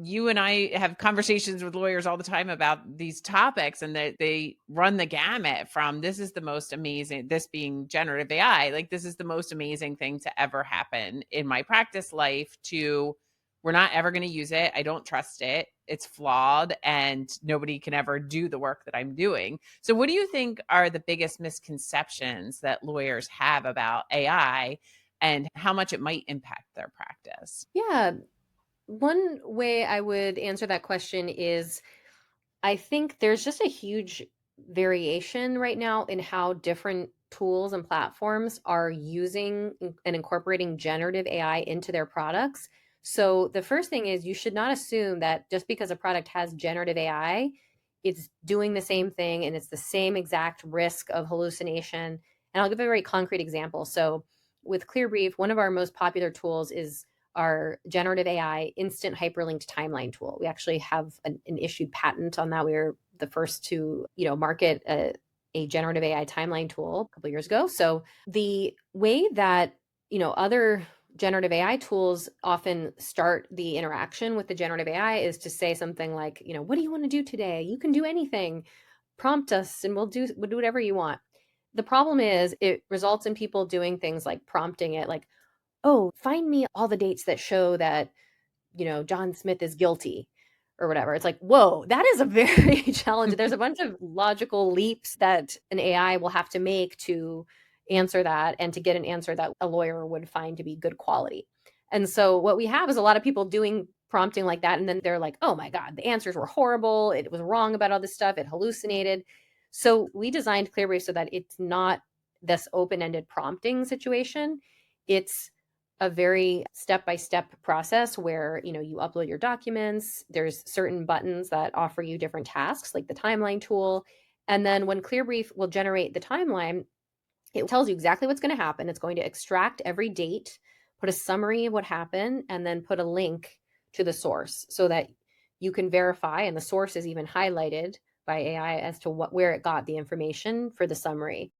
you and I have conversations with lawyers all the time about these topics, and that they run the gamut from this is the most amazing, this being generative AI, like this is the most amazing thing to ever happen in my practice life, to we're not ever going to use it. I don't trust it. It's flawed and nobody can ever do the work that I'm doing. So, what do you think are the biggest misconceptions that lawyers have about AI and how much it might impact their practice? Yeah. One way I would answer that question is I think there's just a huge variation right now in how different tools and platforms are using and incorporating generative AI into their products. So the first thing is you should not assume that just because a product has generative AI, it's doing the same thing and it's the same exact risk of hallucination. And I'll give a very concrete example. So with ClearBrief, one of our most popular tools is our generative AI instant hyperlinked timeline tool. We actually have an issued patent on that. We were the first to, market a generative AI timeline tool a couple of years ago. So the way that, other generative AI tools often start the interaction with the generative AI is to say something like, what do you want to do today? You can do anything. Prompt us and we'll do whatever you want. The problem is it results in people doing things like prompting it like, oh, find me all the dates that show that, John Smith is guilty or whatever. It's like, whoa, that is a very challenging. There's a bunch of logical leaps that an AI will have to make to answer that and to get an answer that a lawyer would find to be good quality. And so what we have is a lot of people doing prompting like that. And then they're like, oh my God, the answers were horrible. It was wrong about all this stuff. It hallucinated. So we designed ClearBrief so that it's not this open-ended prompting situation. It's a very step-by-step process where, you upload your documents. There's certain buttons that offer you different tasks, like the timeline tool. And then when ClearBrief will generate the timeline, it tells you exactly what's going to happen. It's going to extract every date, put a summary of what happened, and then put a link to the source so that you can verify, and the source is even highlighted by AI as to where it got the information for the summary.